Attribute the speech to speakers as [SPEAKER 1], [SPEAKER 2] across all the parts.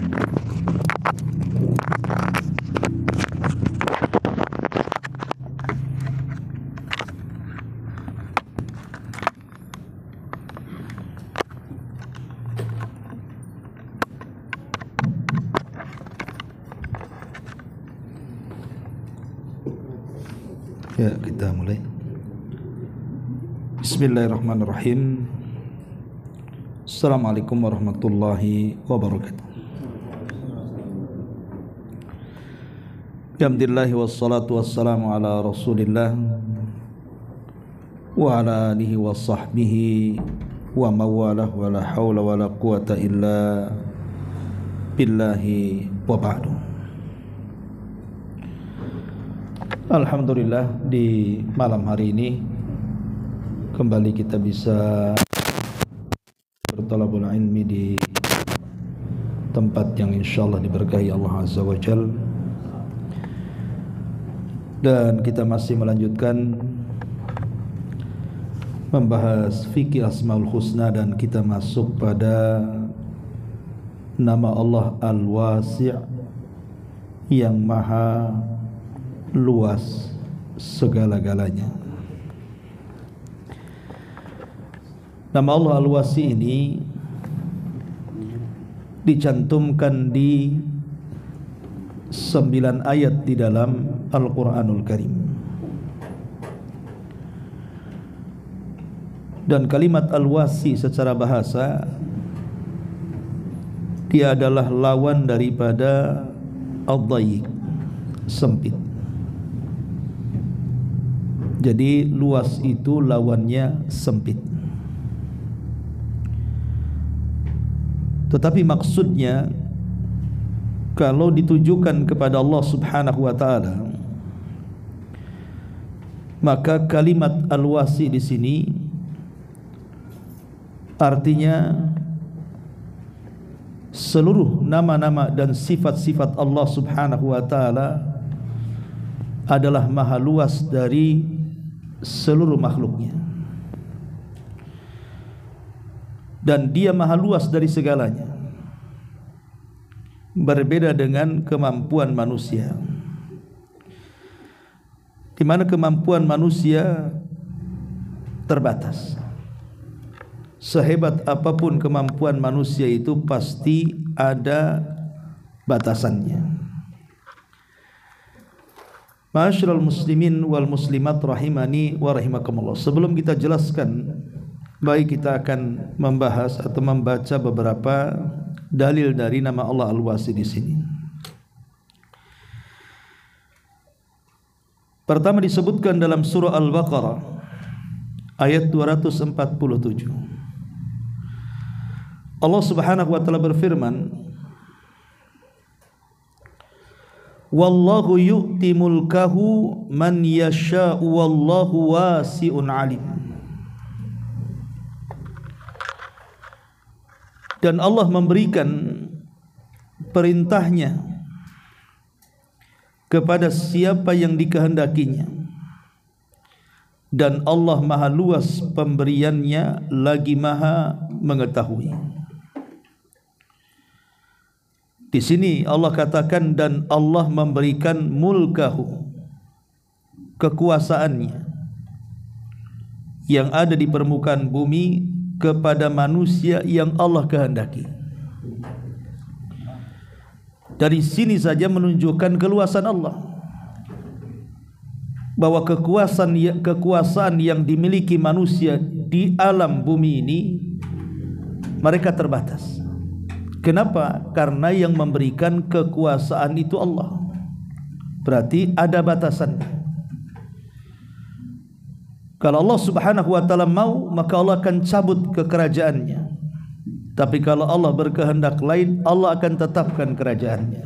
[SPEAKER 1] Ya, kita mulai. Bismillahirrahmanirrahim. Assalamualaikum warahmatullahi wabarakatuh. Alhamdulillah wassalatu wassalamu ala Rasulillah wa ala alihi wa sahbihi wa mawalah wa la hawla wa la quwata illa billahi wa ba'du. Alhamdulillah, di malam hari ini kembali kita bisa bertolabul ilmi di tempat yang insyaallah diberkahi Allah Azza wa Jal, dan kita masih melanjutkan membahas fikih Asmaul Husna, dan kita masuk pada nama Allah Al-Wasi' yang maha luas segala-galanya. Nama Allah Al-Wasi ini dicantumkan di 9 ayat di dalam Al-Quranul Karim. Dan kalimat Al-Wasi secara bahasa, dia adalah lawan daripada Ad-Dayiq, sempit. Jadi luas itu lawannya sempit. Tetapi maksudnya kalau ditujukan kepada Allah Subhanahu wa taala, maka kalimat Al-Wasi di sini artinya seluruh nama-nama dan sifat-sifat Allah Subhanahu wa taala adalah maha luas dari seluruh makhluknya, dan dia maha luas dari segalanya. Berbeda dengan kemampuan manusia, di mana kemampuan manusia terbatas. Sehebat apapun kemampuan manusia itu pasti ada batasannya. Ma'asyiral muslimin wal muslimat rahimani wa rahimakumullah. Sebelum kita jelaskan, baik kita akan membahas atau membaca beberapa dalil dari nama Allah Al-Wasi di sini. Pertama disebutkan dalam surah Al-Baqarah ayat 247. Allah Subhanahu wa taala berfirman, wallahu yu'ti mulkahu man yasha'u wallahu wasi'un alim. Dan Allah memberikan perintahnya kepada siapa yang dikehendakinya, dan Allah maha luas pemberiannya lagi maha mengetahui. Di sini Allah katakan, dan Allah memberikan mulkahu, kekuasaannya yang ada di permukaan bumi, kepada manusia yang Allah kehendaki. Dari sini saja menunjukkan keluasan Allah, bahwa kekuasaan yang dimiliki manusia di alam bumi ini mereka terbatas. Kenapa? Karena yang memberikan kekuasaan itu Allah. Berarti ada batasannya. Kalau Allah Subhanahu wa taala mau, maka Allah akan cabut kekerajaannya. Tapi kalau Allah berkehendak lain, Allah akan tetapkan kerajaannya.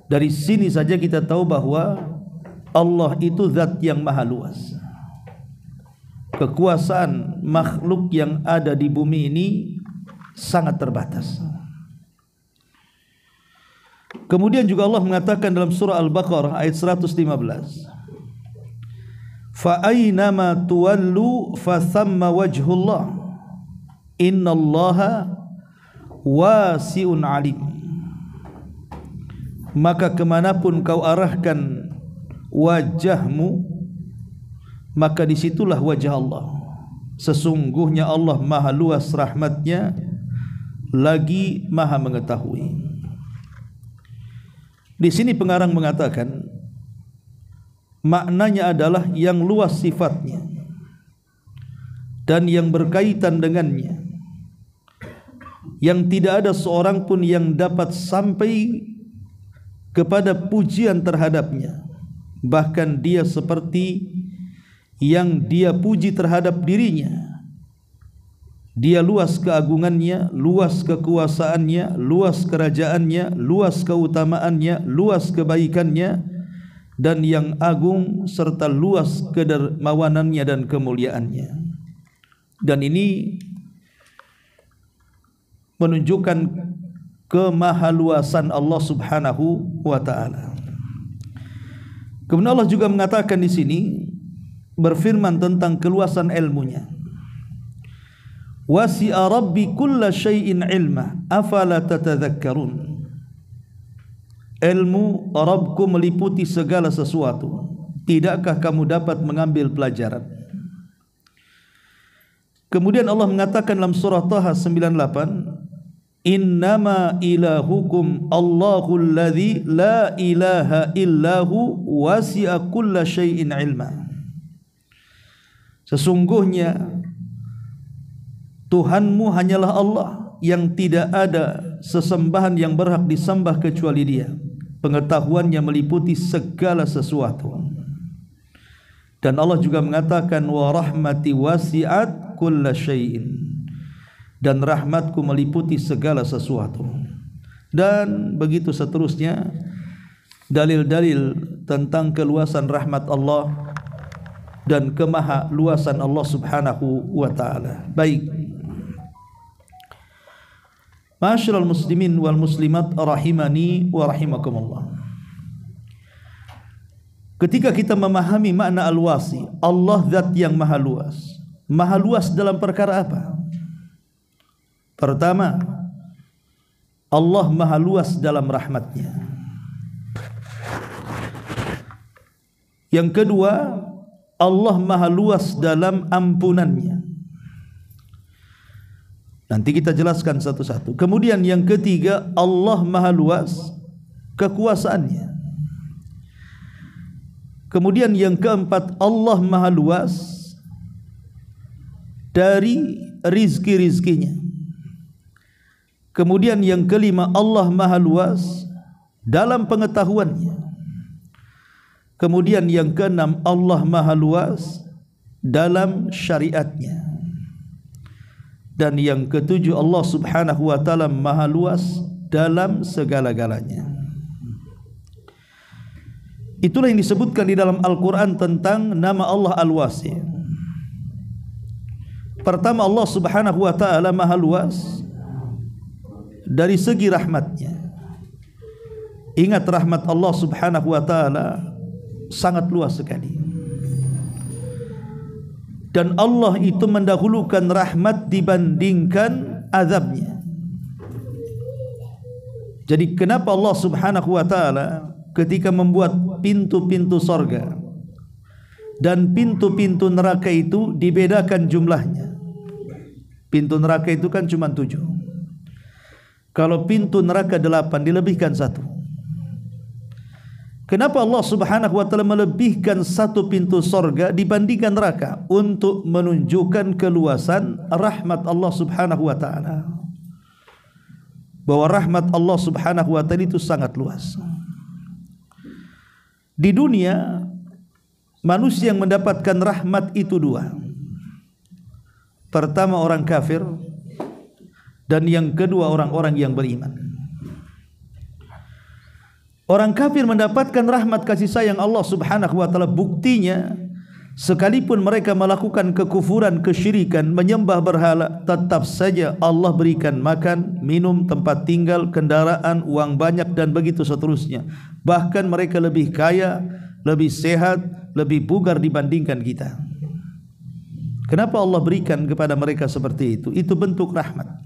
[SPEAKER 1] Dari sini saja kita tahu bahwa Allah itu zat yang maha luas. Kekuasaan makhluk yang ada di bumi ini sangat terbatas. Kemudian juga Allah mengatakan dalam surah Al-Baqarah ayat 115, fa aynama tuwallu fa thamma wajhullah innallaha wasi'un alim. Maka kemanapun kau arahkan wajahmu, maka disitulah wajah Allah. Sesungguhnya Allah maha luas rahmatnya, lagi maha mengetahui. Di sini pengarang mengatakan maknanya adalah yang luas sifatnya dan yang berkaitan dengannya, yang tidak ada seorang pun yang dapat sampai kepada pujian terhadapnya, bahkan dia seperti yang dia puji terhadap dirinya. Dia luas keagungannya, luas kekuasaannya, luas kerajaannya, luas keutamaannya, luas kebaikannya, dan yang agung serta luas kedermawanannya dan kemuliaannya. Dan ini menunjukkan kemahaluasan Allah Subhanahu wa taala. Kemudian Allah juga mengatakan di sini, berfirman tentang keluasan ilmunya. Wasi'a rabbi kulla syai'in ilma afala tatadhakkarun. Ilmu Rabbku meliputi segala sesuatu, tidakkah kamu dapat mengambil pelajaran? Kemudian Allah mengatakan dalam surah Taha 98, innama ilahukum Allahul ladzi la ilaha illahu wasi'a kulla syai'in ilma. Sesungguhnya Tuhanmu hanyalah Allah, yang tidak ada sesembahan yang berhak disembah kecuali Dia. Pengetahuannya meliputi segala sesuatu. Dan Allah juga mengatakan wa rahmati wasi'at kulla syai'in, dan rahmatku meliputi segala sesuatu. Dan begitu seterusnya dalil-dalil tentang keluasan rahmat Allah dan kemaha luasan Allah Subhanahu wa taala. Baik, Ma'asyiral muslimin wal muslimat rahimani wa rahimakumullah. Ketika kita memahami makna al-wasi, Allah zat yang maha luas. Maha luas dalam perkara apa? Pertama, Allah maha luas dalam rahmatnya. Yang kedua, Allah maha luas dalam ampunannya. Nanti kita jelaskan satu-satu. Kemudian yang ketiga, Allah maha luas kekuasaannya. Kemudian yang keempat, Allah maha luas dari rizki-rizkinya. Kemudian yang kelima, Allah maha luas dalam pengetahuannya. Kemudian yang keenam, Allah maha luas dalam syariatnya. Dan yang ketujuh, Allah Subhanahu wa taala maha luas dalam segala-galanya. Itulah yang disebutkan di dalam Al-Quran tentang nama Allah Al-Wasi'. Pertama, Allah Subhanahu wa taala maha luas dari segi rahmatnya. Ingat, rahmat Allah Subhanahu wa taala sangat luas sekali. Dan Allah itu mendahulukan rahmat dibandingkan azabnya. Jadi kenapa Allah Subhanahu wa taala ketika membuat pintu-pintu sorga dan pintu-pintu neraka itu dibedakan jumlahnya? Pintu neraka itu kan cuma 7. Kalau pintu neraka 8 dilebihkan 1. Kenapa Allah Subhanahu wa taala melebihkan 1 pintu sorga dibandingkan neraka? Untuk menunjukkan keluasan rahmat Allah Subhanahu wa taala. Bahwa rahmat Allah Subhanahu wa taala itu sangat luas. Di dunia, manusia yang mendapatkan rahmat itu 2. Pertama, orang kafir, dan yang kedua, orang-orang yang beriman. Orang kafir mendapatkan rahmat kasih sayang Allah Subhanahu wa taala, buktinya sekalipun mereka melakukan kekufuran, kesyirikan, menyembah berhala, tetap saja Allah berikan makan, minum, tempat tinggal, kendaraan, uang banyak, dan begitu seterusnya. Bahkan mereka lebih kaya, lebih sehat, lebih bugar dibandingkan kita. Kenapa Allah berikan kepada mereka seperti itu? Itu bentuk rahmat.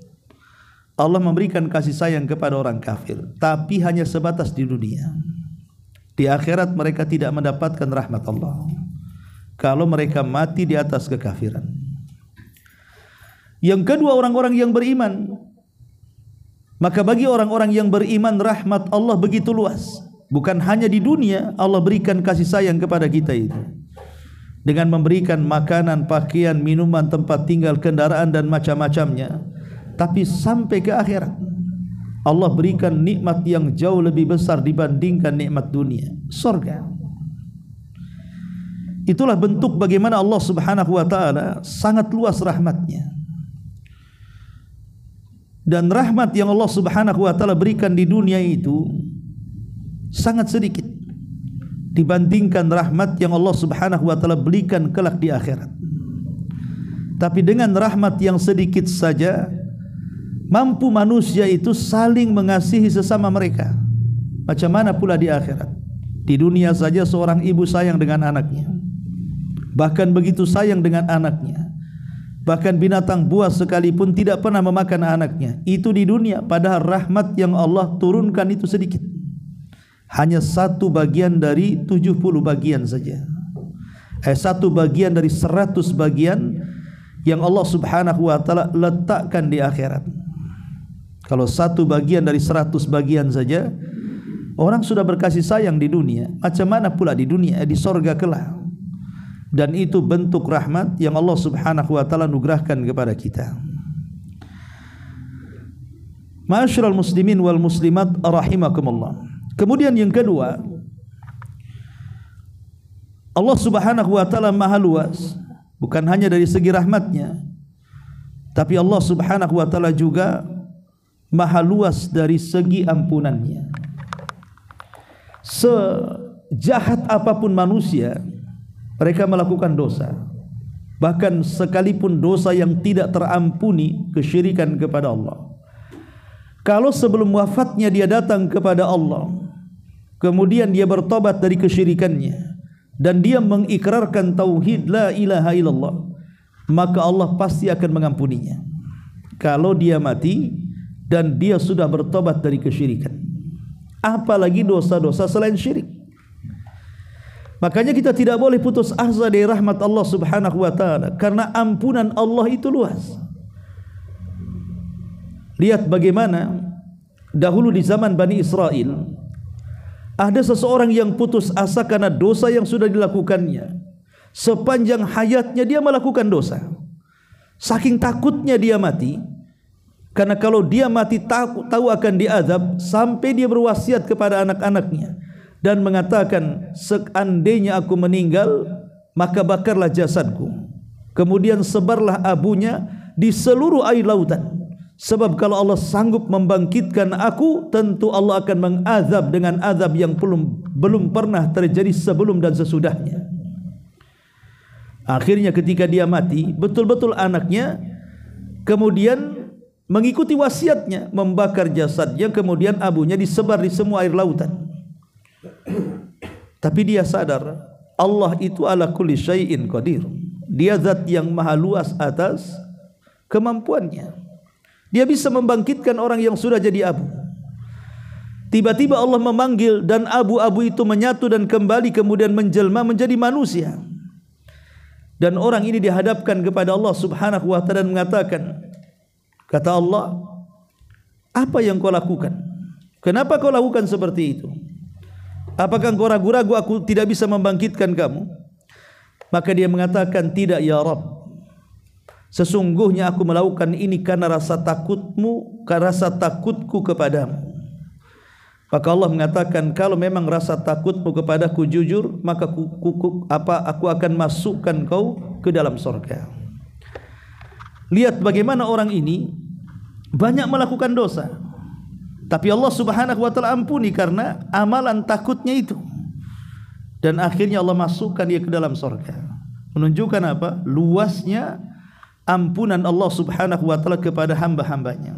[SPEAKER 1] Allah memberikan kasih sayang kepada orang kafir, tapi hanya sebatas di dunia. Di akhirat mereka tidak mendapatkan rahmat Allah kalau mereka mati di atas kekafiran. Yang kedua, orang-orang yang beriman. Maka bagi orang-orang yang beriman, rahmat Allah begitu luas. Bukan hanya di dunia Allah berikan kasih sayang kepada kita itu, dengan memberikan makanan, pakaian, minuman, tempat tinggal, kendaraan dan macam-macamnya. Tapi sampai ke akhirat Allah berikan nikmat yang jauh lebih besar dibandingkan nikmat dunia, surga. Itulah bentuk bagaimana Allah Subhanahu wa taala sangat luas rahmatnya. Dan rahmat yang Allah Subhanahu wa taala berikan di dunia itu sangat sedikit dibandingkan rahmat yang Allah Subhanahu wa taala berikan kelak di akhirat. Tapi dengan rahmat yang sedikit saja mampu manusia itu saling mengasihi sesama mereka. Macam mana pula di akhirat? Di dunia saja seorang ibu sayang dengan anaknya, bahkan begitu sayang dengan anaknya, bahkan binatang buas sekalipun tidak pernah memakan anaknya. Itu di dunia, padahal rahmat yang Allah turunkan itu sedikit, hanya 1 bagian dari 70 bagian saja. 1 bagian dari 100 bagian yang Allah Subhanahu wa taala letakkan di akhirat. Kalau 1 bagian dari 100 bagian saja orang sudah berkasih sayang di dunia, macam mana pula di dunia, di sorga kelak. Dan itu bentuk rahmat yang Allah Subhanahu wa taala anugerahkan kepada kita. Ma'asyiral muslimin wal muslimat rahimakumullah. Kemudian yang kedua, Allah Subhanahu wa taala maha luas, bukan hanya dari segi rahmatnya, tapi Allah Subhanahu wa taala juga maha luas dari segi ampunannya. Sejahat apapun manusia, mereka melakukan dosa, bahkan sekalipun dosa yang tidak terampuni, kesyirikan kepada Allah. Kalau sebelum wafatnya dia datang kepada Allah, kemudian dia bertobat dari kesyirikannya dan dia mengikrarkan tauhid la ilaha illallah, maka Allah pasti akan mengampuninya. Kalau dia mati dan dia sudah bertobat dari kesyirikan, apalagi dosa-dosa selain syirik. Makanya kita tidak boleh putus asa dari rahmat Allah Subhanahu wa taala, karena ampunan Allah itu luas. Lihat bagaimana dahulu di zaman Bani Israel ada seseorang yang putus asa karena dosa yang sudah dilakukannya. Sepanjang hayatnya dia melakukan dosa, saking takutnya dia mati. Karena kalau dia mati tahu akan diazab, sampai dia berwasiat kepada anak-anaknya dan mengatakan, seandainya aku meninggal maka bakarlah jasadku, kemudian sebarlah abunya di seluruh air lautan, sebab kalau Allah sanggup membangkitkan aku, tentu Allah akan mengazab dengan azab yang belum pernah terjadi sebelum dan sesudahnya. Akhirnya ketika dia mati, betul-betul anaknya kemudian mengikuti wasiatnya, membakar jasadnya, kemudian abunya disebar di semua air lautan. Tapi dia sadar Allah itu ala kulli syai'in qadir. Dia zat yang maha luas atas kemampuannya. Dia bisa membangkitkan orang yang sudah jadi abu. Tiba-tiba Allah memanggil dan abu-abu itu menyatu dan kembali kemudian menjelma menjadi manusia. Dan orang ini dihadapkan kepada Allah Subhanahu wa taala dan mengatakan, kata Allah, apa yang kau lakukan? Kenapa kau lakukan seperti itu? Apakah kau ragu-ragu aku tidak bisa membangkitkan kamu? Maka dia mengatakan, tidak ya Rabb, sesungguhnya aku melakukan ini karena rasa takutku kepadamu. Maka Allah mengatakan, kalau memang rasa takutmu kepadaku jujur, maka aku akan masukkan kau ke dalam surga. Lihat bagaimana orang ini banyak melakukan dosa, tapi Allah Subhanahu wa taala ampuni karena amalan takutnya itu. Dan akhirnya Allah masukkan dia ke dalam surga. Menunjukkan apa? Luasnya ampunan Allah Subhanahu wa taala kepada hamba-hambanya.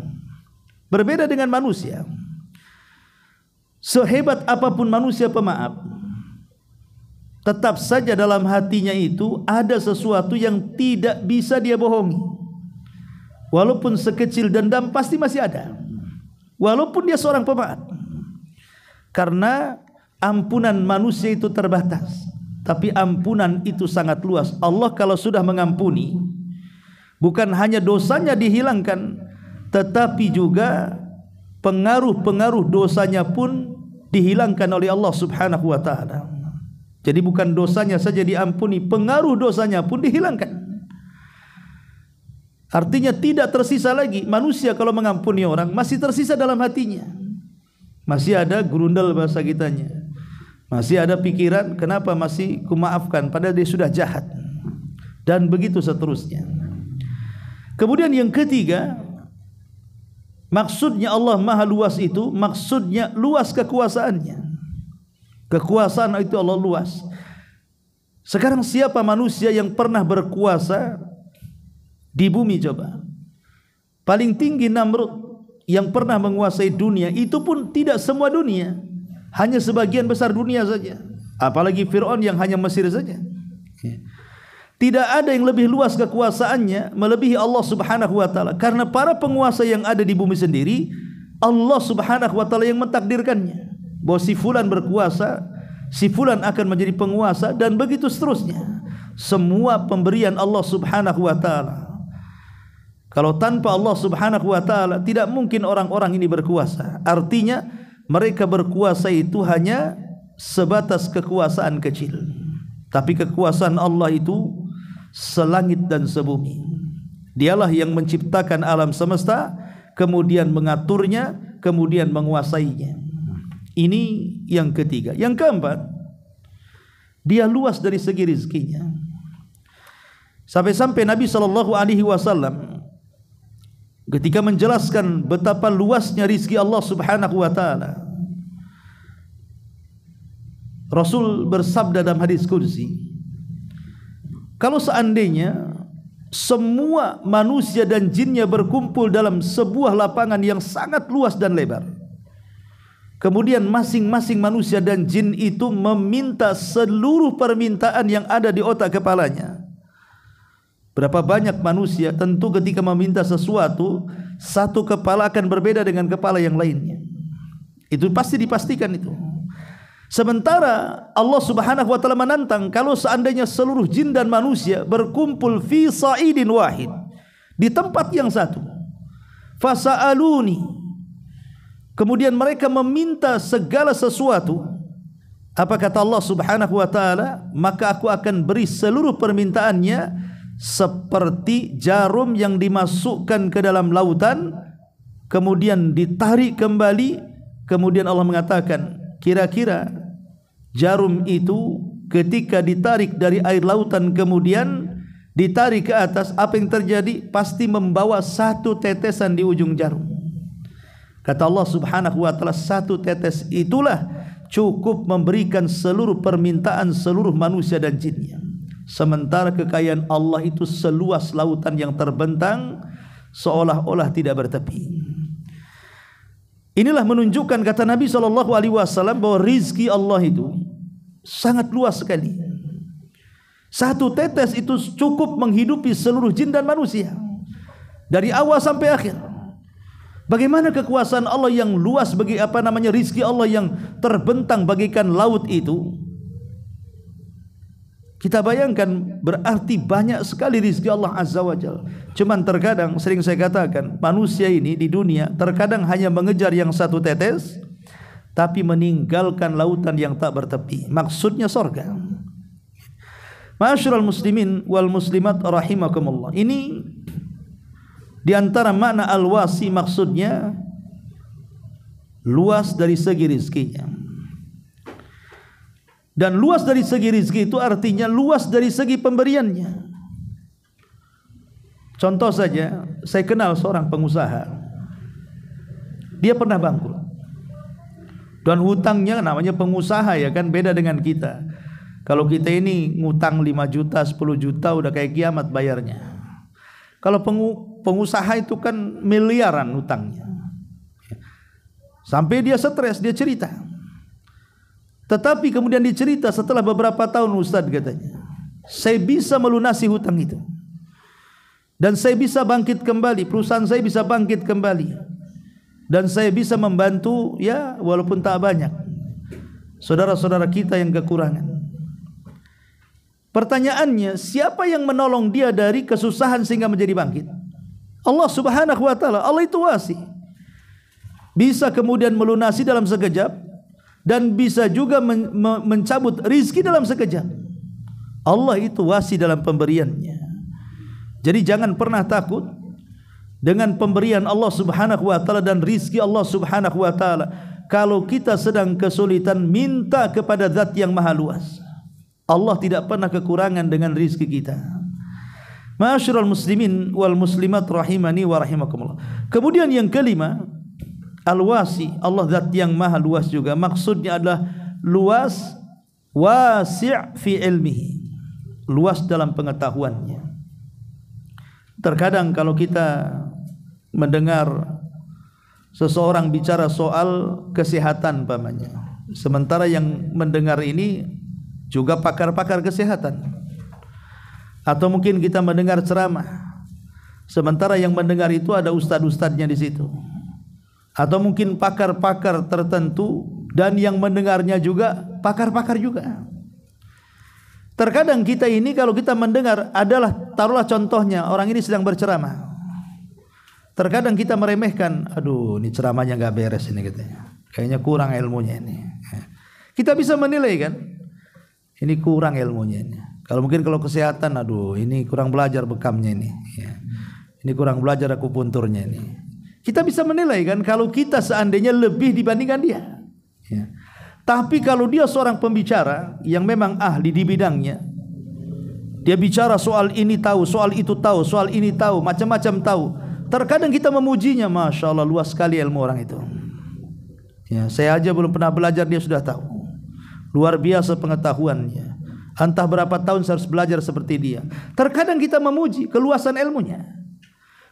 [SPEAKER 1] Berbeda dengan manusia. Sehebat apapun manusia pemaaf, tetap saja dalam hatinya itu ada sesuatu yang tidak bisa dia bohongi. walaupun sekecil dendam pasti masih ada, walaupun dia seorang pemaaf. Karena ampunan manusia itu terbatas, tapi ampunan itu sangat luas. Allah kalau sudah mengampuni, bukan hanya dosanya dihilangkan, tetapi juga pengaruh-pengaruh dosanya pun dihilangkan oleh Allah Subhanahu wa taala. Jadi bukan dosanya saja diampuni, pengaruh dosanya pun dihilangkan. Artinya tidak tersisa lagi. Manusia kalau mengampuni orang masih tersisa dalam hatinya, masih ada gerundel bahasa kitanya, masih ada pikiran kenapa masih kumaafkan padahal dia sudah jahat, dan begitu seterusnya. Kemudian yang ketiga, maksudnya Allah maha luas itu, maksudnya luas kekuasaannya. Kekuasaan itu Allah luas. Sekarang siapa manusia yang pernah berkuasa di bumi coba? Paling tinggi Namrud yang pernah menguasai dunia, itu pun tidak semua dunia, hanya sebagian besar dunia saja. Apalagi Fir'aun yang hanya Mesir saja. Tidak ada yang lebih luas kekuasaannya melebihi Allah Subhanahu wa taala. Karena para penguasa yang ada di bumi sendiri, Allah Subhanahu wa taala yang mentakdirkannya, bahwa si fulan berkuasa, si fulan akan menjadi penguasa, dan begitu seterusnya. Semua pemberian Allah Subhanahu wa taala. Kalau tanpa Allah Subhanahu wa taala tidak mungkin orang-orang ini berkuasa. Artinya mereka berkuasa itu hanya sebatas kekuasaan kecil, tapi kekuasaan Allah itu selangit dan sebumi. Dialah yang menciptakan alam semesta, kemudian mengaturnya, kemudian menguasainya. Ini yang ketiga. Yang keempat, dia luas dari segi rizkinya. Sampai-sampai Nabi SAW ketika menjelaskan betapa luasnya rizki Allah Subhanahu wa taala, Rasul bersabda dalam hadis qudsi, kalau seandainya semua manusia dan jinnya berkumpul dalam sebuah lapangan yang sangat luas dan lebar, kemudian masing-masing manusia dan jin itu meminta seluruh permintaan yang ada di otak kepalanya. Berapa banyak manusia tentu ketika meminta sesuatu, satu kepala akan berbeda dengan kepala yang lainnya. Itu pasti dipastikan itu. Sementara Allah Subhanahu wa taala menantang, kalau seandainya seluruh jin dan manusia berkumpul fi sa'idin wahid, di tempat yang satu, fasa'aluni, kemudian mereka meminta segala sesuatu, apa kata Allah Subhanahu wa taala? Maka aku akan beri seluruh permintaannya seperti jarum yang dimasukkan ke dalam lautan kemudian ditarik kembali. Kemudian Allah mengatakan, kira-kira jarum itu ketika ditarik dari air lautan kemudian ditarik ke atas, apa yang terjadi? Pasti membawa satu tetesan di ujung jarum. Kata Allah Subhanahu wa taala, satu tetes itulah cukup memberikan seluruh permintaan seluruh manusia dan jinnya. Sementara kekayaan Allah itu seluas lautan yang terbentang, seolah-olah tidak bertepi. Inilah menunjukkan, kata Nabi SAW, bahwa rizki Allah itu sangat luas sekali. Satu tetes itu cukup menghidupi seluruh jin dan manusia dari awal sampai akhir. Bagaimana kekuasaan Allah yang luas, bagi rizki Allah yang terbentang bagaikan laut itu. Kita bayangkan, berarti banyak sekali rizki Allah Azza wa Jalla. Cuman terkadang, sering saya katakan, manusia ini di dunia terkadang hanya mengejar yang satu tetes, tapi meninggalkan lautan yang tak bertepi. Maksudnya sorga. Ma'asyiral muslimin wal muslimat rahimakumullah. Ini di antara makna al-wasi, maksudnya luas dari segi rizkinya. Dan luas dari segi rizki itu artinya luas dari segi pemberiannya. Contoh saja, saya kenal seorang pengusaha. Dia pernah bangkrut. Dan hutangnya, namanya pengusaha ya kan, beda dengan kita. Kalau kita ini ngutang 5 juta, 10 juta udah kayak kiamat bayarnya. Kalau pengusaha itu kan miliaran hutangnya. Sampai dia stres, dia cerita. Tetapi kemudian dicerita setelah beberapa tahun, Ustaz katanya, saya bisa melunasi hutang itu. dan saya bisa bangkit kembali, perusahaan saya bisa bangkit kembali, dan saya bisa membantu ya walaupun tak banyak saudara-saudara kita yang kekurangan. Pertanyaannya, siapa yang menolong dia dari kesusahan sehingga menjadi bangkit? Allah Subhanahu wa taala. Allah itu wasi, bisa kemudian melunasi dalam sekejap dan bisa juga mencabut rizki dalam sekejap. Allah itu wasi dalam pemberiannya. Jadi jangan pernah takut dengan pemberian Allah Subhanahu wa taala dan rizki Allah Subhanahu wa taala. Kalau kita sedang kesulitan, minta kepada Zat yang maha luas. Allah tidak pernah kekurangan dengan rizki kita. Ma'asyiral muslimin wal muslimat rahimani wa rahimakumullah. Kemudian yang kelima, al-wasi, Allah Zat yang maha luas juga. Maksudnya adalah luas, wasi' fi ilmihi, luas dalam pengetahuannya. Terkadang kalau kita mendengar seseorang bicara soal kesehatan umpamanya, sementara yang mendengar ini juga pakar-pakar kesehatan, atau mungkin kita mendengar ceramah, sementara yang mendengar itu ada ustad-ustadnya di situ, atau mungkin pakar-pakar tertentu dan yang mendengarnya juga pakar-pakar juga. Terkadang kita ini kalau kita mendengar adalah, taruhlah contohnya orang ini sedang berceramah, terkadang kita meremehkan, aduh ini ceramahnya nggak beres ini katanya, kayaknya kurang ilmunya ini. Kita bisa menilai kan, ini kurang ilmunya ini. Kalau mungkin kalau kesehatan, aduh ini kurang belajar bekamnya ini, ya. Ini kurang belajar akupunturnya ini. Kita bisa menilai kan kalau kita seandainya lebih dibandingkan dia, ya. Tapi kalau dia seorang pembicara yang memang ahli di bidangnya, dia bicara soal ini tahu, soal itu tahu, soal ini tahu, macam-macam tahu. Terkadang kita memujinya, masya Allah luas sekali ilmu orang itu. Ya, saya aja belum pernah belajar, dia sudah tahu. Luar biasa pengetahuannya. Entah berapa tahun saya harus belajar seperti dia. Terkadang kita memuji keluasan ilmunya.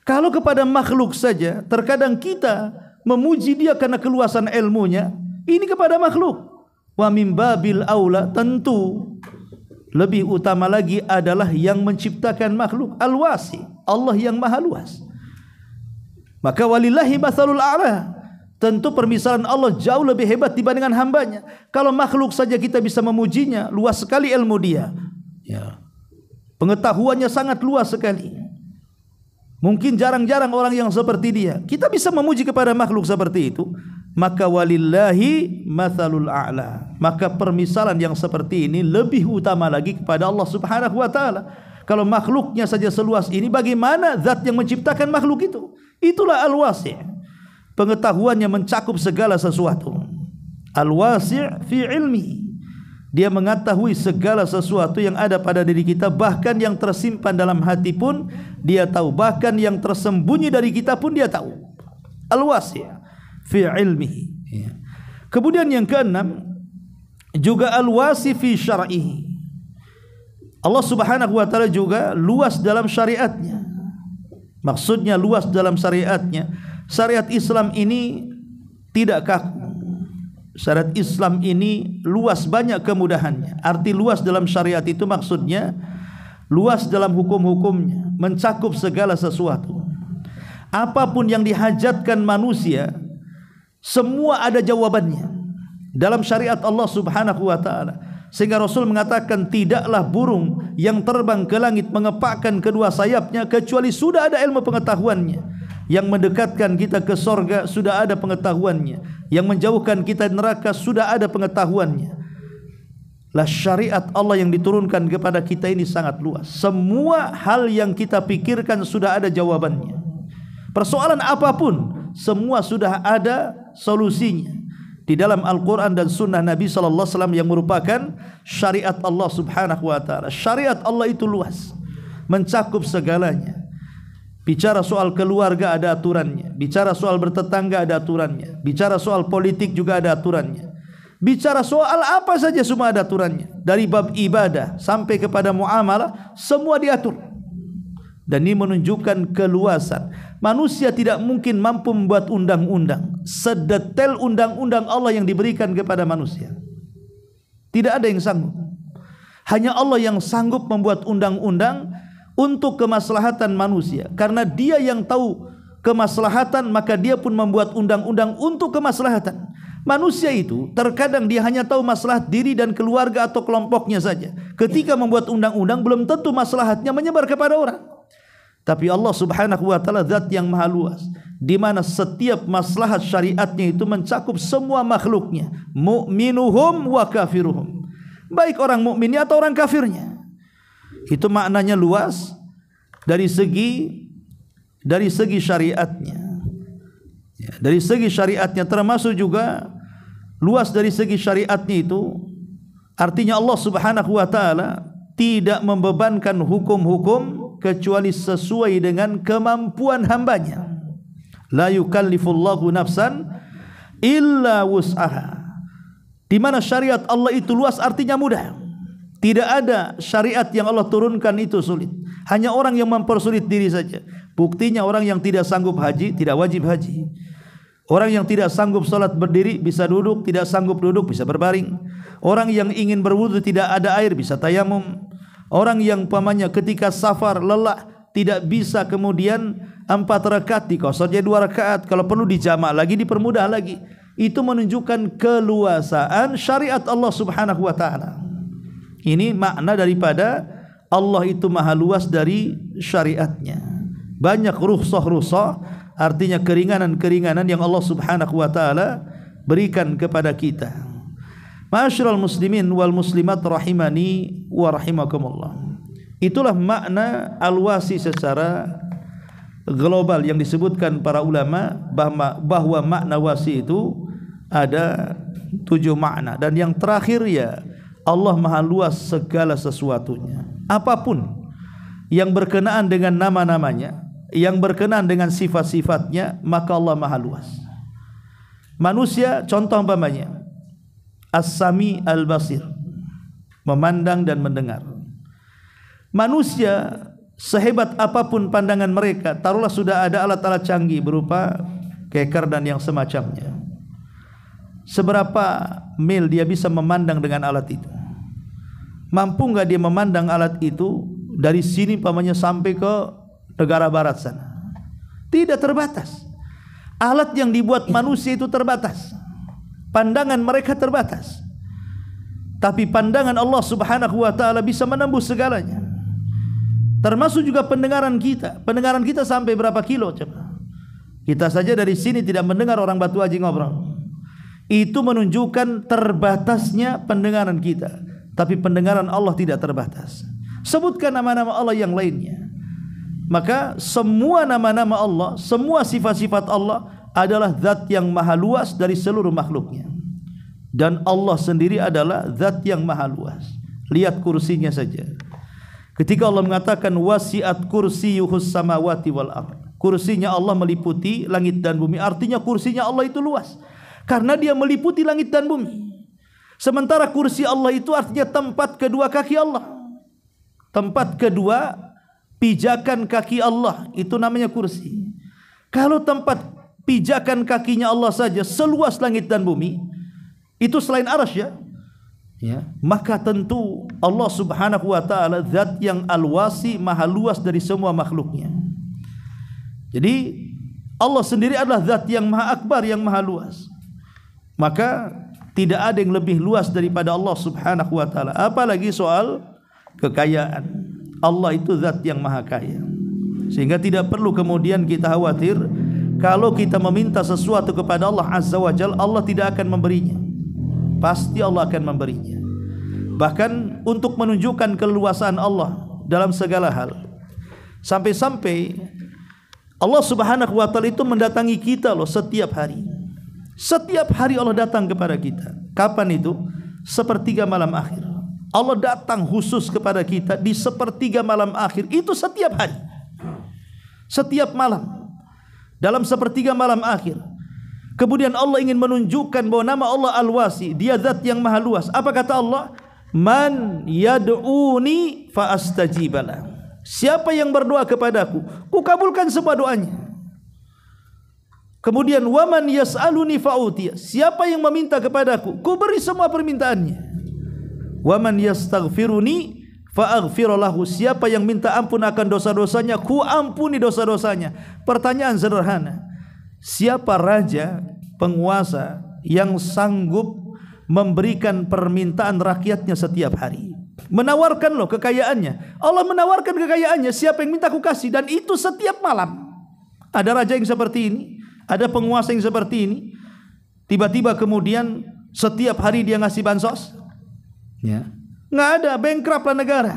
[SPEAKER 1] Kalau kepada makhluk saja, terkadang kita memuji dia karena keluasan ilmunya. Ini kepada makhluk. Wa min babil aula, tentu lebih utama lagi adalah yang menciptakan makhluk, al-wasi, Allah yang maha luas. Maka walillahi matsalul a'la, tentu permisalan Allah jauh lebih hebat dibandingkan hambanya. Kalau makhluk saja kita bisa memujinya, luas sekali ilmu dia, ya. Pengetahuannya sangat luas sekali. Mungkin jarang-jarang orang yang seperti dia. Kita bisa memuji kepada makhluk seperti itu. Maka walillahi matsalul a'la, maka permisalan yang seperti ini lebih utama lagi kepada Allah Subhanahu wa taala. Kalau makhluknya saja seluas ini, bagaimana zat yang menciptakan makhluk itu? Itulah al-wasi'. Pengetahuannya mencakup segala sesuatu. Al-wasi' fi ilmi. Dia mengetahui segala sesuatu yang ada pada diri kita, bahkan yang tersimpan dalam hati pun dia tahu, bahkan yang tersembunyi dari kita pun dia tahu. Al-wasi' fi ilmihi. Ya. Kemudian yang keenam juga al-wasi fi syar'ihi. Allah Subhanahu wa taala juga luas dalam syariatnya. Maksudnya luas dalam syariatnya. Syariat Islam ini tidak kaku. Syariat Islam ini luas, banyak kemudahannya. Arti luas dalam syariat itu maksudnya luas dalam hukum-hukumnya, mencakup segala sesuatu. Apapun yang dihajatkan manusia, semua ada jawabannya dalam syariat Allah Subhanahu wa taala. Sehingga Rasul mengatakan, tidaklah burung yang terbang ke langit mengepakkan kedua sayapnya kecuali sudah ada ilmu pengetahuannya. Yang mendekatkan kita ke sorga sudah ada pengetahuannya, yang menjauhkan kita neraka sudah ada pengetahuannya. Lah syariat Allah yang diturunkan kepada kita ini sangat luas. Semua hal yang kita pikirkan sudah ada jawabannya. Persoalan apapun semua sudah ada solusinya di dalam Al-Quran dan Sunnah Nabi Sallallahu Alaihi Wasallam yang merupakan syariat Allah Subhanahu Wa Taala. Syariat Allah itu luas, mencakup segalanya. Bicara soal keluarga ada aturannya, bicara soal bertetangga ada aturannya, bicara soal politik juga ada aturannya, bicara soal apa saja semua ada aturannya. Dari bab ibadah sampai kepada muamalah semua diatur. Dan ini menunjukkan keluasan. Manusia tidak mungkin mampu membuat undang-undang sedetail undang-undang Allah yang diberikan kepada manusia. Tidak ada yang sanggup. Hanya Allah yang sanggup membuat undang-undang untuk kemaslahatan manusia. Karena dia yang tahu kemaslahatan, maka dia pun membuat undang-undang untuk kemaslahatan. Manusia itu terkadang dia hanya tahu maslahat diri dan keluarga atau kelompoknya saja. Ketika membuat undang-undang belum tentu maslahatnya menyebar kepada orang. Tapi Allah Subhanahu wa taala zat yang maha luas, di mana setiap maslahat syariatnya itu mencakup semua makhluknya, mu'minuhum wa kafiruhum, baik orang mukminnya atau orang kafirnya. Itu maknanya luas dari segi syariatnya. Ya, dari segi syariatnya, termasuk juga luas dari segi syariatnya itu artinya Allah Subhanahu wa taala tidak membebankan hukum-hukum kecuali sesuai dengan kemampuan hambanya. La yukallifullahu nafsan illa wus'aha. Di mana syariat Allah itu luas artinya mudah. Tidak ada syariat yang Allah turunkan itu sulit. Hanya orang yang mempersulit diri saja. Buktinya orang yang tidak sanggup haji tidak wajib haji. Orang yang tidak sanggup salat berdiri bisa duduk, tidak sanggup duduk bisa berbaring. Orang yang ingin berwudu tidak ada air bisa tayamum. Orang yang pamannya ketika safar lelah tidak bisa kemudian 4 rakaat dikosongnya 2 rakaat, kalau perlu dijamak lagi, dipermudah lagi. Itu menunjukkan keluasaan syariat Allah Subhanahu wa taala. Ini makna daripada Allah itu maha luas dari syariatnya. Banyak rukhsah, artinya keringanan-keringanan yang Allah Subhanahu wa taala berikan kepada kita. Ma'asyiral muslimin wal muslimat rahimani wa rahimakumullah. Itulah makna al-wasi secara global yang disebutkan para ulama, bahwa makna wasi itu ada 7 makna, dan yang terakhir ya Allah maha luas segala sesuatunya. Apapun yang berkenaan dengan nama-namanya, yang berkenaan dengan sifat-sifatnya, maka Allah maha luas. Manusia contoh umpamanya As-Sami Al-Basir, memandang dan mendengar. Manusia sehebat apapun pandangan mereka, taruhlah sudah ada alat-alat canggih berupa keker dan yang semacamnya, seberapa mil dia bisa memandang dengan alat itu? Mampu enggak dia memandang alat itu dari sini umpamanya sampai ke negara barat sana? Tidak, terbatas. Alat yang dibuat manusia itu terbatas. Pandangan mereka terbatas. Tapi pandangan Allah Subhanahu wa taala bisa menembus segalanya. Termasuk juga pendengaran kita. Pendengaran kita sampai berapa kilo coba? Kita saja dari sini tidak mendengar orang Batu Haji ngobrol. Itu menunjukkan terbatasnya pendengaran kita. Tapi pendengaran Allah tidak terbatas. Sebutkan nama-nama Allah yang lainnya. Maka semua nama-nama Allah, semua sifat-sifat Allah adalah zat yang maha luas dari seluruh makhluknya. Dan Allah sendiri adalah zat yang maha luas. Lihat kursinya saja. Ketika Allah mengatakan wasi'at kursiyuhus samawati wal ardh, kursinya Allah meliputi langit dan bumi. Artinya kursinya Allah itu luas, karena dia meliputi langit dan bumi. Sementara kursi Allah itu artinya tempat kedua kaki Allah. Tempat kedua pijakan kaki Allah, itu namanya kursi. Kalau tempat pijakan kakinya Allah saja seluas langit dan bumi, itu selain arasy ya, maka tentu Allah Subhanahu wa taala zat yang al-wasi, maha luas dari semua makhluknya. Jadi Allah sendiri adalah zat yang maha akbar, yang maha luas. Maka tidak ada yang lebih luas daripada Allah Subhanahu wa taala. Apalagi soal kekayaan. Allah itu zat yang maha kaya. Sehingga tidak perlu kemudian kita khawatir kalau kita meminta sesuatu kepada Allah Azza wa Jalla, Allah tidak akan memberinya. Pasti Allah akan memberinya. Bahkan untuk menunjukkan keluasan Allah dalam segala hal, sampai-sampai Allah Subhanahu wa taala itu mendatangi kita loh setiap hari. Setiap hari Allah datang kepada kita. Kapan itu? Sepertiga malam akhir. Allah datang khusus kepada kita di sepertiga malam akhir. Itu setiap hari, setiap malam, dalam sepertiga malam akhir. Kemudian Allah ingin menunjukkan bahwa nama Allah Al-Wasi, dia zat yang maha luas. Apa kata Allah? Man yad'uni fa astajibalah. Siapa yang berdoa kepadaku, ku kabulkan semua doanya. Kemudian waman yas'aluni fa'utiya. Siapa yang meminta kepadaku, ku beri semua permintaannya. Waman yastaghfiruni fa'aghfir lahu. Siapa yang minta ampun akan dosa-dosanya, ku ampuni dosa-dosanya. Pertanyaan sederhana, siapa raja, penguasa yang sanggup memberikan permintaan rakyatnya setiap hari? Menawarkan loh kekayaannya. Allah menawarkan kekayaannya, siapa yang minta ku kasih, dan itu setiap malam. Ada raja yang seperti ini, ada penguasa yang seperti ini. Tiba-tiba kemudian setiap hari dia ngasih bansos? Ya. Nggak ada, bankrupt lah negara.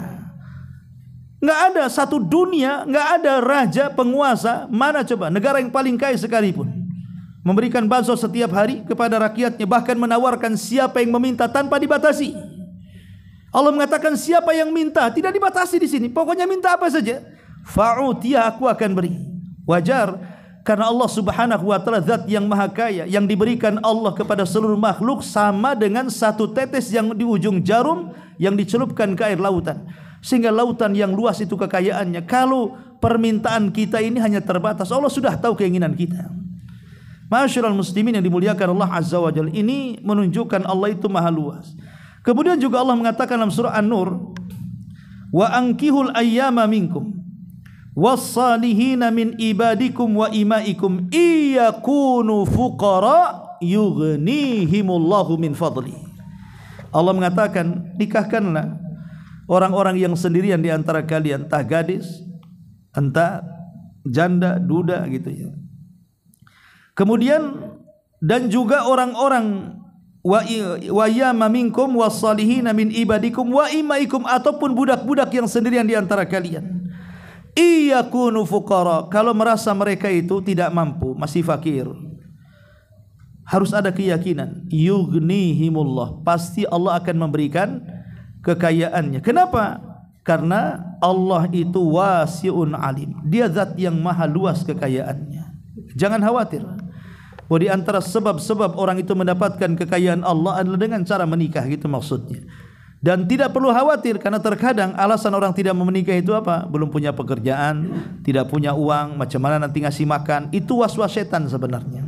[SPEAKER 1] Nggak ada satu dunia, nggak ada raja, penguasa, mana coba, negara yang paling kaya sekalipun, memberikan bansos setiap hari kepada rakyatnya, bahkan menawarkan siapa yang meminta tanpa dibatasi. Allah mengatakan siapa yang minta, tidak dibatasi di sini, pokoknya minta apa saja. Fa'utiya, aku akan beri. Wajar, karena Allah subhanahu wa ta'ala zat yang maha kaya. Yang diberikan Allah kepada seluruh makhluk sama dengan satu tetes yang di ujung jarum yang dicelupkan ke air lautan. Sehingga lautan yang luas itu kekayaannya. Kalau permintaan kita ini hanya terbatas, Allah sudah tahu keinginan kita. Ma'asyiral muslimin yang dimuliakan Allah azza wa jalla, ini menunjukkan Allah itu maha luas. Kemudian juga Allah mengatakan dalam surah An-Nur, wa ankihul ayyama minkum was-salihina min ibadikum wa imaikum iyakunu fuqara yughnihimullahu min fadli. Allah mengatakan, nikahkanlah orang-orang yang sendirian di antara kalian, entah gadis, entah janda, duda gitu ya. Kemudian dan juga orang-orang wa yama minkum was-salihina min ibadikum wa imaikum, ataupun budak-budak yang sendirian di antara kalian. Iyakunu fuqara, kalau merasa mereka itu tidak mampu, masih fakir, harus ada keyakinan yughnihimullah, pasti Allah akan memberikan kekayaannya. Kenapa? Karena Allah itu wasi'un alim, dia zat yang maha luas kekayaannya. Jangan khawatir. Di antara sebab-sebab orang itu mendapatkan kekayaan Allah adalah dengan cara menikah, gitu maksudnya. Dan tidak perlu khawatir, karena terkadang alasan orang tidak menikah itu apa? Belum punya pekerjaan, tidak punya uang, macam mana nanti ngasih makan. Itu was-was setan sebenarnya.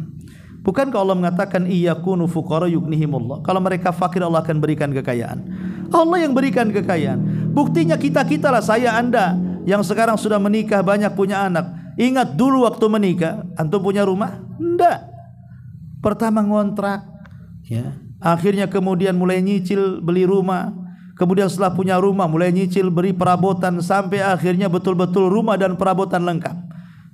[SPEAKER 1] Bukankah Allah mengatakan iyakunu fuqara yughnihimullah, kalau mereka fakir Allah akan berikan kekayaan. Allah yang berikan kekayaan. Buktinya kita-kita lah, saya anda yang sekarang sudah menikah, banyak punya anak. Ingat dulu waktu menikah, antum punya rumah? Enggak. Pertama ngontrak, ya. Akhirnya kemudian mulai nyicil beli rumah. Kemudian setelah punya rumah mulai nyicil beri perabotan, sampai akhirnya betul-betul rumah dan perabotan lengkap.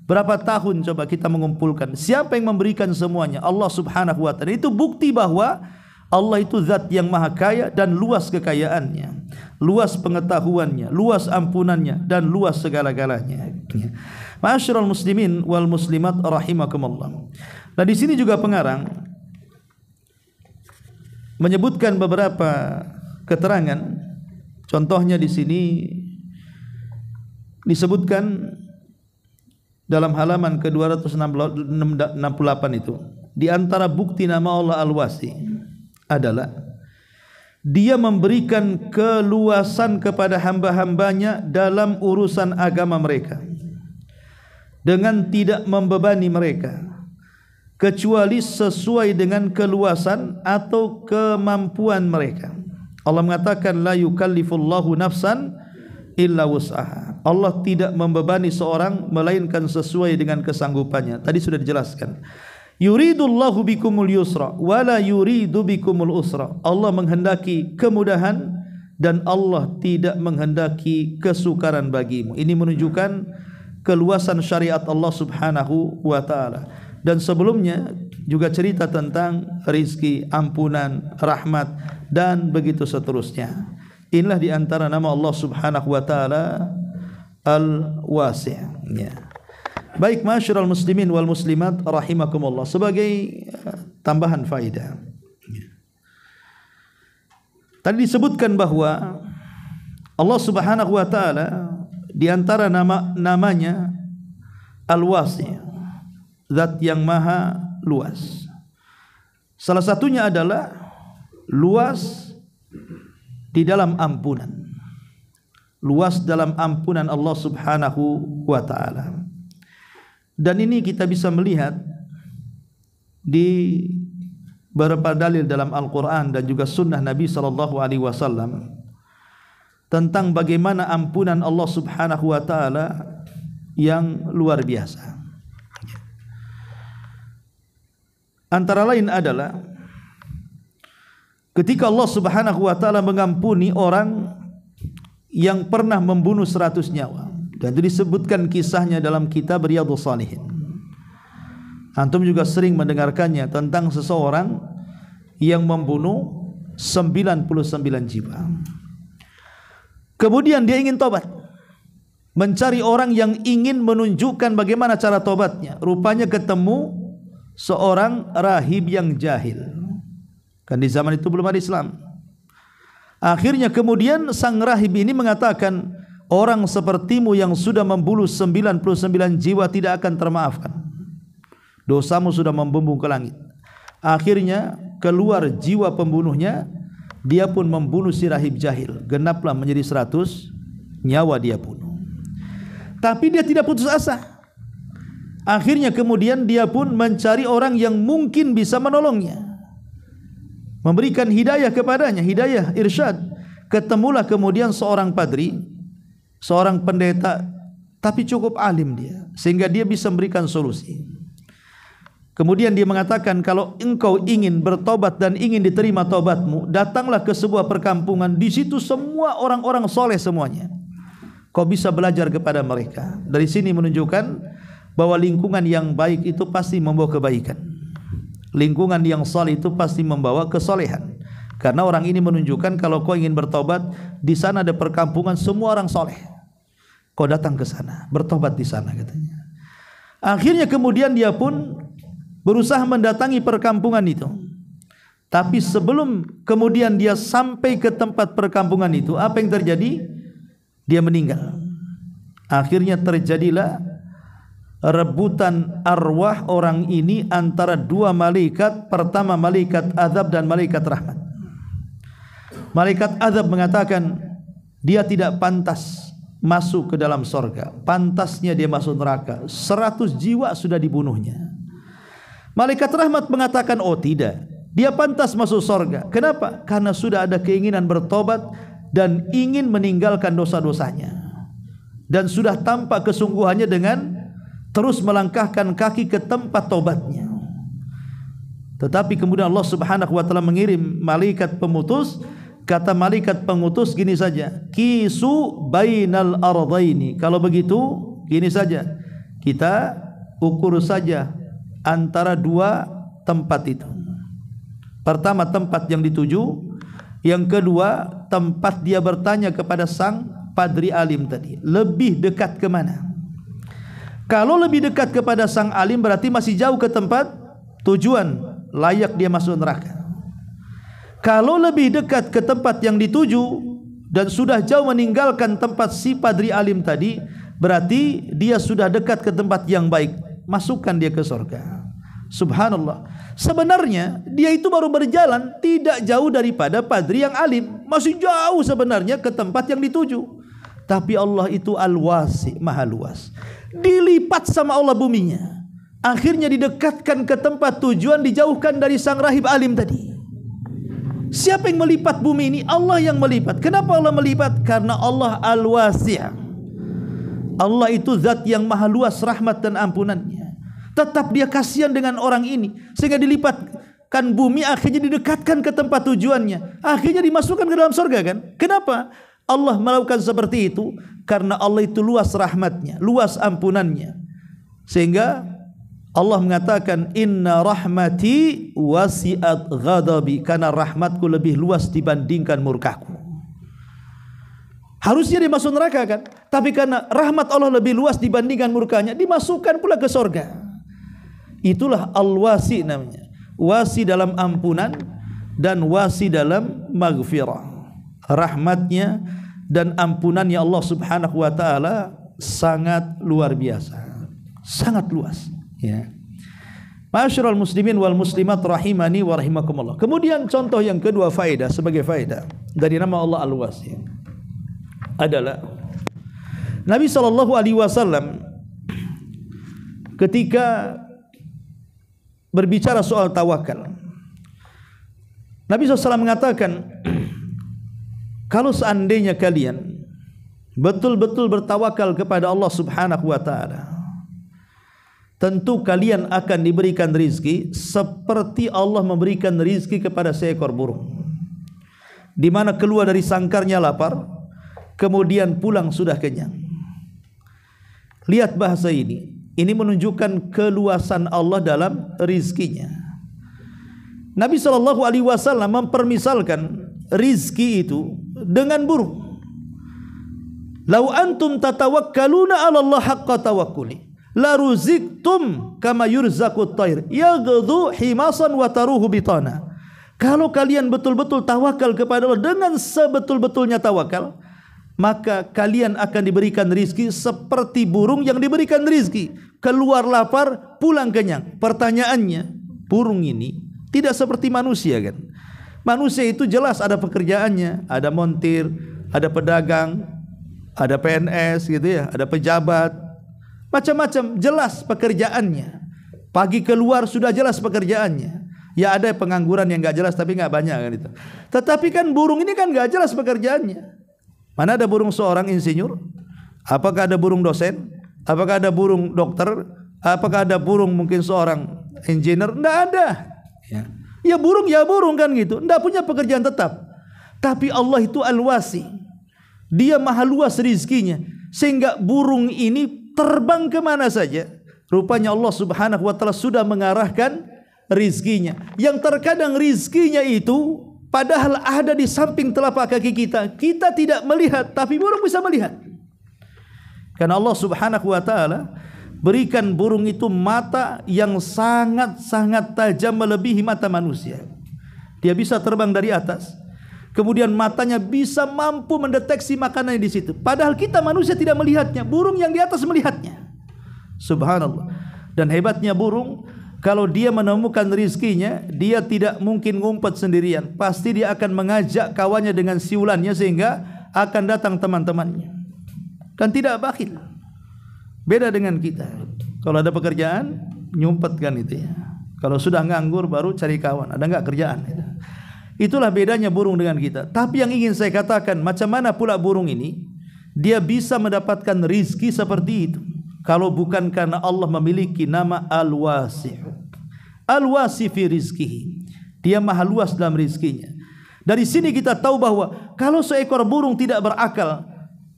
[SPEAKER 1] Berapa tahun coba kita mengumpulkan? Siapa yang memberikan semuanya? Allah subhanahu wa ta'ala. Itu bukti bahwa Allah itu zat yang maha kaya dan luas kekayaannya, luas pengetahuannya, luas ampunannya, dan luas segala-galanya. Ma'asyiral muslimin wal muslimat rahimakumullah. Nah, di sini juga pengarang menyebutkan beberapa keterangan. Contohnya di sini disebutkan dalam halaman ke-268 itu, di antara bukti nama Allah Al-Wasi adalah dia memberikan keluasan kepada hamba-hambanya dalam urusan agama mereka dengan tidak membebani mereka kecuali sesuai dengan keluasan atau kemampuan mereka. Allah mengatakan la yukallifullahu nafsan illa wus'aha. Allah tidak membebani seorang melainkan sesuai dengan kesanggupannya. Tadi sudah dijelaskan. Yuridullahu bikumul yusra wa la yuridu bikumul usra. Allah menghendaki kemudahan dan Allah tidak menghendaki kesukaran bagimu. Ini menunjukkan keluasan syariat Allah subhanahu wa ta'ala. Dan sebelumnya juga cerita tentang rizki, ampunan, rahmat, dan begitu seterusnya. Inilah di antara nama Allah subhanahu wa ta'ala Al-Wasi'. Ya. Baik, ma'asyiral muslimin wal muslimat rahimakumullah, sebagai tambahan faedah. Tadi disebutkan bahwa Allah subhanahu wa ta'ala di antara namanya Al-Wasi', zat yang maha luas. Salah satunya adalah luas di dalam ampunan. Luas dalam ampunan Allah subhanahu wa ta'ala. Dan ini kita bisa melihat di beberapa dalil dalam Al-Quran dan juga sunnah Nabi SAW. tentang bagaimana ampunan Allah Subhanahu wa taala yang luar biasa. Antara lain adalah ketika Allah Subhanahu wa taala mengampuni orang yang pernah membunuh 100 nyawa, dan itu disebutkan kisahnya dalam kitab Riyadhus Shalihin. Antum juga sering mendengarkannya tentang seseorang yang membunuh 99 jiwa. Kemudian dia ingin tobat, mencari orang yang ingin menunjukkan bagaimana cara tobatnya. Rupanya ketemu seorang rahib yang jahil. Kan di zaman itu belum ada Islam. Akhirnya kemudian sang rahib ini mengatakan, orang sepertimu yang sudah membunuh 99 jiwa tidak akan termaafkan. Dosamu sudah membumbung ke langit. Akhirnya keluar jiwa pembunuhnya, dia pun membunuh si rahib jahil. Genaplah menjadi 100 nyawa dia bunuh. Tapi dia tidak putus asa. Akhirnya kemudian dia pun mencari orang yang mungkin bisa menolongnya, memberikan hidayah kepadanya, hidayah irsyad. Ketemulah kemudian seorang padri, seorang pendeta, tapi cukup alim dia, sehingga dia bisa memberikan solusi. Kemudian dia mengatakan, kalau engkau ingin bertobat dan ingin diterima tobatmu, datanglah ke sebuah perkampungan. Di situ semua orang-orang soleh semuanya. Kau bisa belajar kepada mereka. Dari sini menunjukkan bahwa lingkungan yang baik itu pasti membawa kebaikan. Lingkungan yang soleh itu pasti membawa kesolehan. Karena orang ini menunjukkan kalau kau ingin bertobat, di sana ada perkampungan semua orang soleh. Kau datang ke sana, bertobat di sana katanya. Akhirnya kemudian dia pun berusaha mendatangi perkampungan itu. Tapi sebelum kemudian dia sampai ke tempat perkampungan itu, apa yang terjadi? Dia meninggal. Akhirnya terjadilah rebutan arwah orang ini antara dua malaikat. Pertama malaikat azab dan malaikat rahmat. Malaikat azab mengatakan dia tidak pantas masuk ke dalam sorga, pantasnya dia masuk neraka. 100 jiwa sudah dibunuhnya. Malaikat rahmat mengatakan, oh tidak, dia pantas masuk sorga. Kenapa? Karena sudah ada keinginan bertobat dan ingin meninggalkan dosa-dosanya, dan sudah tampak kesungguhannya dengan terus melangkahkan kaki ke tempat tobatnya. Tetapi kemudian Allah Subhanahu wa taala mengirim malaikat pemutus. Kata malaikat pengutus gini saja, kisu bainal ardaini. Kalau begitu gini saja, kita ukur saja antara dua tempat itu. Pertama tempat yang dituju, yang kedua tempat dia bertanya kepada sang padri alim tadi, lebih dekat ke mana? Kalau lebih dekat kepada sang alim berarti masih jauh ke tempat tujuan, layak dia masuk neraka. Kalau lebih dekat ke tempat yang dituju dan sudah jauh meninggalkan tempat si padri alim tadi, berarti dia sudah dekat ke tempat yang baik, masukkan dia ke surga. Subhanallah. Sebenarnya dia itu baru berjalan tidak jauh daripada padri yang alim, masih jauh sebenarnya ke tempat yang dituju. Tapi Allah itu al-wasi, maha luas. Dilipat sama Allah buminya. Akhirnya didekatkan ke tempat tujuan, dijauhkan dari sang rahib alim tadi. Siapa yang melipat bumi ini? Allah yang melipat. Kenapa Allah melipat? Karena Allah al-wasi'. Allah itu zat yang maha luas rahmat dan ampunannya. Tetap dia kasihan dengan orang ini, sehingga dilipatkan bumi, akhirnya didekatkan ke tempat tujuannya, akhirnya dimasukkan ke dalam surga kan? Kenapa Allah melakukan seperti itu? Karena Allah itu luas rahmatnya, luas ampunannya, sehingga Allah mengatakan inna rahmati wasi'at ghadabi, karena rahmatku lebih luas dibandingkan murkaku. Harusnya dia masuk neraka kan, tapi karena rahmat Allah lebih luas dibandingkan murkanya, dimasukkan pula ke surga. Itulah al-wasi namanya, wasi dalam ampunan dan wasi dalam maghfirah. Rahmatnya dan ampunannya Allah Subhanahu wa taala sangat luar biasa, sangat luas. Ya. Ma'asyiral muslimin wal muslimat rahimani wa rahimakumullah. Kemudian contoh yang kedua faedah, sebagai faedah dari nama Allah Al-Wasi' adalah Nabi SAW ketika berbicara soal tawakal, Nabi SAW mengatakan Kalau seandainya kalian betul-betul bertawakal kepada Allah Subhanahu wa taala, tentu kalian akan diberikan rizki seperti Allah memberikan rizki kepada seekor burung, di mana keluar dari sangkarnya lapar, kemudian pulang sudah kenyang. Lihat bahasa ini menunjukkan keluasan Allah dalam rizkinya. Nabi SAW mempermisalkan rizki itu dengan burung. Lau antum tatawakkaluna 'ala Allah haqqa tawakkuli la ruziktum kama yurzaqut thair yaghdu himasan wa taruhu bitana. Kalau kalian betul-betul tawakal kepada Allah dengan sebetul-betulnya tawakal, maka kalian akan diberikan rizki seperti burung yang diberikan rizki, keluar lapar, pulang kenyang. Pertanyaannya, burung ini tidak seperti manusia kan? Manusia itu jelas ada pekerjaannya, ada montir, ada pedagang, ada PNS gitu ya, ada pejabat, macam-macam jelas pekerjaannya. Pagi keluar sudah jelas pekerjaannya. Ya ada pengangguran yang enggak jelas tapi enggak banyak kan itu. Tetapi kan burung ini kan enggak jelas pekerjaannya. Mana ada burung seorang insinyur? Apakah ada burung dosen? Apakah ada burung dokter? Apakah ada burung mungkin seorang engineer? Enggak ada. Ya burung kan gitu. Enggak punya pekerjaan tetap. Tapi Allah itu al-wasi. Dia maha luas rizkinya, sehingga burung ini terbang kemana saja. Rupanya Allah Subhanahu wa ta'ala sudah mengarahkan rizkinya. Yang terkadang rizkinya itu padahal ada di samping telapak kaki kita. Kita tidak melihat, tapi burung bisa melihat. Karena Allah Subhanahu wa ta'ala berikan burung itu mata yang sangat-sangat tajam melebihi mata manusia. Dia bisa terbang dari atas, kemudian matanya bisa mampu mendeteksi makanan di situ. Padahal kita manusia tidak melihatnya, burung yang di atas melihatnya. Subhanallah. Dan hebatnya burung, kalau dia menemukan rizkinya, dia tidak mungkin ngumpet sendirian. Pasti dia akan mengajak kawannya dengan siulannya, sehingga akan datang teman-temannya. Dan tidak bakhil. Beda dengan kita. Kalau ada pekerjaan, nyumpet kan itu ya. Kalau sudah nganggur baru cari kawan. Ada enggak kerjaan? Itulah bedanya burung dengan kita. Tapi yang ingin saya katakan, macam mana pula burung ini dia bisa mendapatkan rizki seperti itu, kalau bukan karena Allah memiliki nama Al-Wasi'. Al-Wasi' fi rizkihi. Dia maha luas dalam rizkinya. Dari sini kita tahu bahwa kalau seekor burung tidak berakal,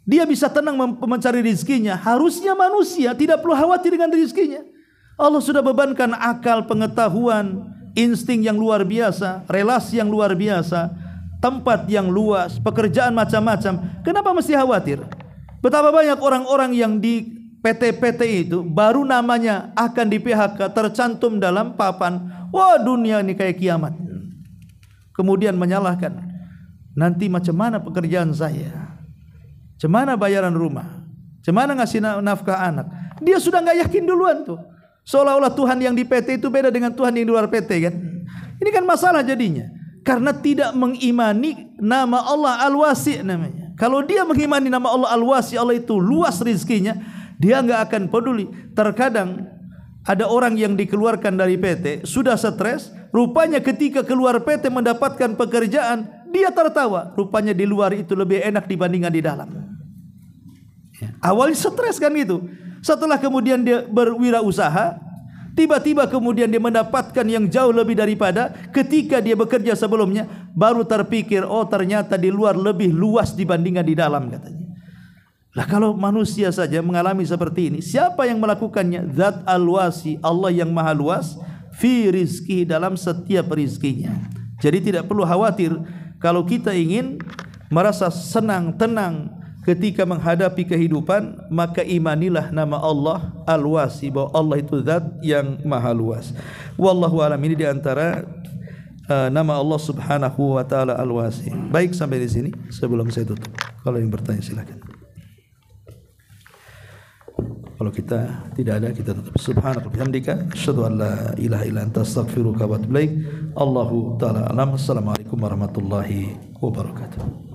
[SPEAKER 1] dia bisa tenang mencari rizkinya. Harusnya manusia tidak perlu khawatir dengan rizkinya. Allah sudah bebankan akal, pengetahuan, insting yang luar biasa, relasi yang luar biasa, tempat yang luas, pekerjaan macam-macam. Kenapa mesti khawatir? Betapa banyak orang-orang yang di PT-PT itu baru namanya akan di PHK, tercantum dalam papan, wah dunia ini kayak kiamat. Kemudian menyalahkan, nanti macam mana pekerjaan saya? Macam mana bayaran rumah? Macam mana ngasih nafkah anak? Dia sudah enggak yakin duluan tuh. Seolah-olah Tuhan yang di PT itu beda dengan Tuhan yang di luar PT kan. Ini kan masalah jadinya. Karena tidak mengimani nama Allah Al-Wasi' namanya. Kalau dia mengimani nama Allah Al-Wasi', Allah itu luas rizkinya, dia enggak akan peduli. Terkadang ada orang yang dikeluarkan dari PT, sudah stres, rupanya ketika keluar PT mendapatkan pekerjaan, dia tertawa. Rupanya di luar itu lebih enak dibandingkan di dalam. Awalnya stres kan gitu. Setelah kemudian dia berwirausaha, tiba-tiba kemudian dia mendapatkan yang jauh lebih daripada ketika dia bekerja sebelumnya. Baru terpikir, oh ternyata di luar lebih luas dibandingkan di dalam katanya. Lah kalau manusia saja mengalami seperti ini, siapa yang melakukannya? Zat Al-Wasi, Allah yang maha luas fi rizki, dalam setiap rizkinya. Jadi tidak perlu khawatir kalau kita ingin merasa senang, tenang ketika menghadapi kehidupan, maka imanilah nama Allah Al-Wasi, bahwa Allah itu zat yang maha luas. Wallahu a'lam. Ini di antara nama Allah Subhanahu wa taala Al-Wasi. Baik, sampai di sini sebelum saya tutup. Kalau yang bertanya silakan. Kalau kita tidak ada, kita tutup. Subhanaka wa bihamdika asyhadu an la ilaha illa anta astaghfiruka wa atubu ilaik. Allahu taala alam. Assalamualaikum warahmatullahi wabarakatuh.